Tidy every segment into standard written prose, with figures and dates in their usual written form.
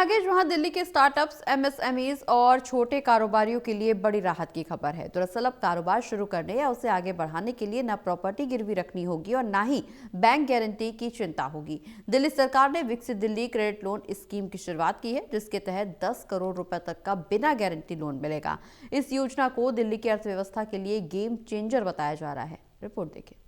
आगे जहां दिल्ली के स्टार्टअप्स, एमएसएमईज और छोटे कारोबारियों के लिए बड़ी राहत की खबर है। दरअसल अब कारोबार शुरू करने या उसे आगे बढ़ाने के लिए न प्रॉपर्टी गिरवी रखनी होगी और न ही बैंक गारंटी की चिंता होगी। दिल्ली सरकार ने विकसित दिल्ली क्रेडिट लोन स्कीम की शुरुआत की है, जिसके तहत 10 करोड़ रुपए तक का बिना गारंटी लोन मिलेगा। इस योजना को दिल्ली की अर्थव्यवस्था के लिए गेम चेंजर बताया जा रहा है। रिपोर्ट देखिए।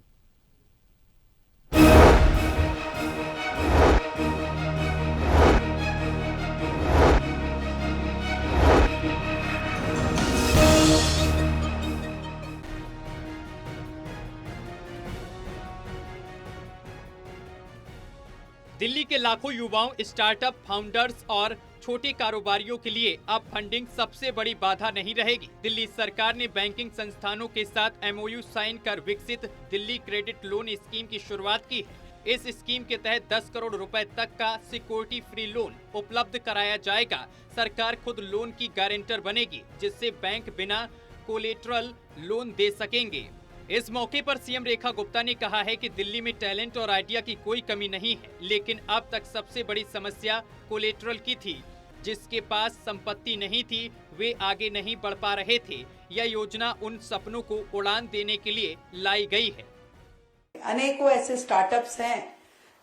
दिल्ली के लाखों युवाओं, स्टार्टअप फाउंडर्स और छोटे कारोबारियों के लिए अब फंडिंग सबसे बड़ी बाधा नहीं रहेगी। दिल्ली सरकार ने बैंकिंग संस्थानों के साथ एमओयू साइन कर विकसित दिल्ली क्रेडिट लोन स्कीम की शुरुआत की है। इस स्कीम के तहत 10 करोड़ रुपए तक का सिक्योरिटी फ्री लोन उपलब्ध कराया जाएगा। सरकार खुद लोन की गारंटर बनेगी, जिससे बैंक बिना कोलेटरल लोन दे सकेंगे। इस मौके पर सीएम रेखा गुप्ता ने कहा है कि दिल्ली में टैलेंट और आइडिया की कोई कमी नहीं है, लेकिन अब तक सबसे बड़ी समस्या कोलेटरल की थी। जिसके पास संपत्ति नहीं थी, वे आगे नहीं बढ़ पा रहे थे। यह योजना उन सपनों को उड़ान देने के लिए लाई गई है। अनेकों ऐसे स्टार्टअप्स हैं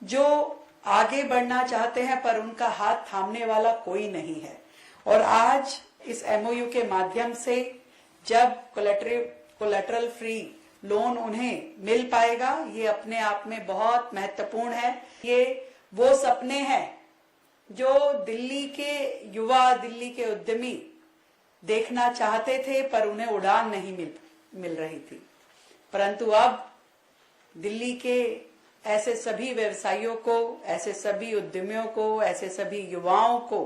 जो आगे बढ़ना चाहते हैं, पर उनका हाथ थामने वाला कोई नहीं है। और आज इस एमओयू के माध्यम से जब कोलेटरल फ्री लोन उन्हें मिल पाएगा, ये अपने आप में बहुत महत्वपूर्ण है। ये वो सपने हैं जो दिल्ली के युवा, दिल्ली के उद्यमी देखना चाहते थे, पर उन्हें उड़ान नहीं मिल रही थी। परंतु अब दिल्ली के ऐसे सभी व्यवसायियों को, ऐसे सभी उद्यमियों को, ऐसे सभी युवाओं को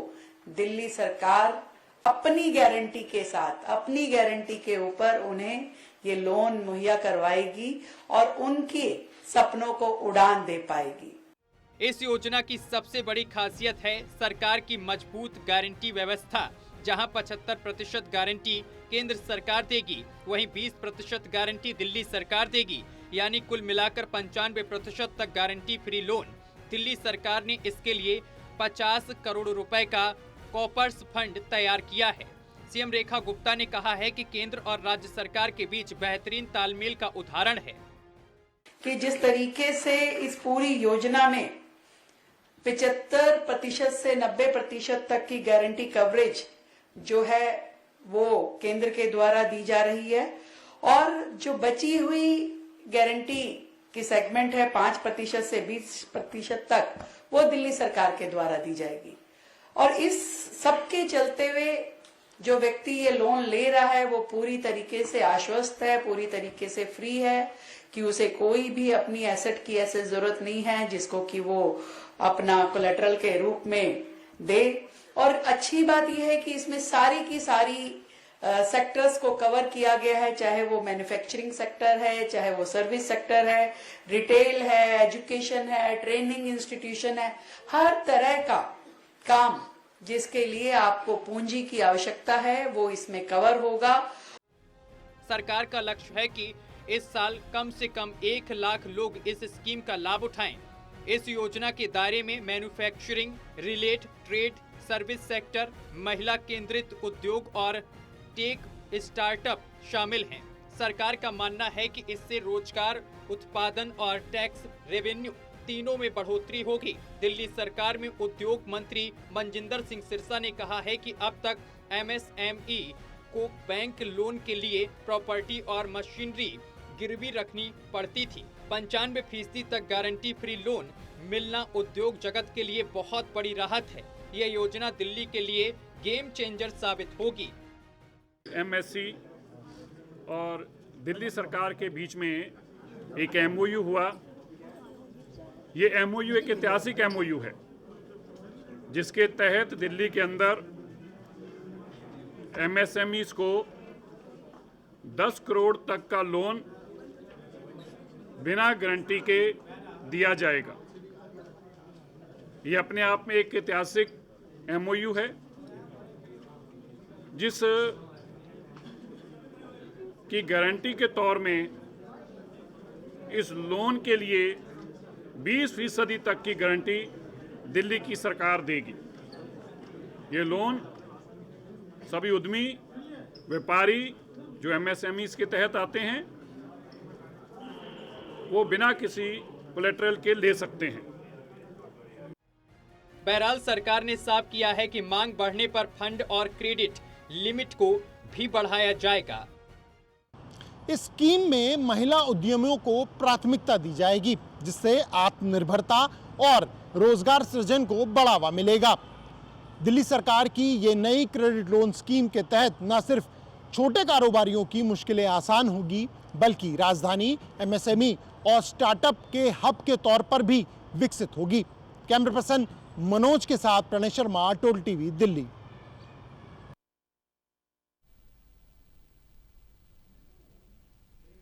दिल्ली सरकार अपनी गारंटी के साथ, अपनी गारंटी के ऊपर उन्हें ये लोन मुहैया करवाएगी और उनके सपनों को उड़ान दे पाएगी। इस योजना की सबसे बड़ी खासियत है सरकार की मजबूत गारंटी व्यवस्था, जहां 75% गारंटी केंद्र सरकार देगी, वहीं 20% गारंटी दिल्ली सरकार देगी। यानी कुल मिलाकर 95% तक गारंटी फ्री लोन। दिल्ली सरकार ने इसके लिए 50 करोड़ रुपए का कॉपर्स फंड तैयार किया है। सीएम रेखा गुप्ता ने कहा है कि केंद्र और राज्य सरकार के बीच बेहतरीन तालमेल का उदाहरण है कि जिस तरीके से इस पूरी योजना में 75% से 90% तक की गारंटी कवरेज जो है वो केंद्र के द्वारा दी जा रही है, और जो बची हुई गारंटी की सेगमेंट है 5% से 20% तक, वो दिल्ली सरकार के द्वारा दी जाएगी। और इस सबके चलते हुए जो व्यक्ति ये लोन ले रहा है वो पूरी तरीके से आश्वस्त है, पूरी तरीके से फ्री है कि उसे कोई भी अपनी एसेट की ऐसे जरूरत नहीं है जिसको कि वो अपना कोलेटरल के रूप में दे। और अच्छी बात यह है कि इसमें सारी की सारी सेक्टर्स को कवर किया गया है, चाहे वो मैन्युफैक्चरिंग सेक्टर है, चाहे वो सर्विस सेक्टर है, रिटेल है, एजुकेशन है, ट्रेनिंग इंस्टीट्यूशन है। हर तरह का काम जिसके लिए आपको पूंजी की आवश्यकता है वो इसमें कवर होगा। सरकार का लक्ष्य है कि इस साल कम से कम 1 लाख लोग इस स्कीम का लाभ उठाएं। इस योजना के दायरे में manufacturing, relate, trade, service sector, महिला केंद्रित उद्योग और टेक स्टार्टअप शामिल हैं। सरकार का मानना है कि इससे रोजगार, उत्पादन और टैक्स रेवेन्यू तीनों में बढ़ोतरी होगी। दिल्ली सरकार में उद्योग मंत्री मनजिंदर सिंह सिरसा ने कहा है कि अब तक एमएसएमई को बैंक लोन के लिए प्रॉपर्टी और मशीनरी गिरवी रखनी पड़ती थी। 95% तक गारंटी फ्री लोन मिलना उद्योग जगत के लिए बहुत बड़ी राहत है। यह योजना दिल्ली के लिए गेम चेंजर साबित होगी। एमएससी और दिल्ली सरकार के बीच में एक एमओयू हुआ। ये एमओयू एक ऐतिहासिक एमओयू है जिसके तहत दिल्ली के अंदर एमएसएमईज को 10 करोड़ तक का लोन बिना गारंटी के दिया जाएगा। ये अपने आप में एक ऐतिहासिक एमओयू है जिस की गारंटी के तौर में इस लोन के लिए 20% तक की गारंटी दिल्ली की सरकार देगी। ये लोन सभी उद्यमी व्यापारी जो एमएसएमईज के तहत आते हैं वो बिना किसी कोलेटरल के ले सकते हैं। बहरहाल सरकार ने साफ किया है कि मांग बढ़ने पर फंड और क्रेडिट लिमिट को भी बढ़ाया जाएगा। इस स्कीम में महिला उद्यमियों को प्राथमिकता दी जाएगी, जिससे आत्मनिर्भरता और रोजगार सृजन को बढ़ावा मिलेगा। दिल्ली सरकार की ये नई क्रेडिट लोन स्कीम के तहत न सिर्फ छोटे कारोबारियों की मुश्किलें आसान होगी, बल्कि राजधानी एमएसएमई और स्टार्टअप के हब के तौर पर भी विकसित होगी। कैमरा पर्सन मनोज के साथ प्रणय शर्मा, टोल टीवी, दिल्ली।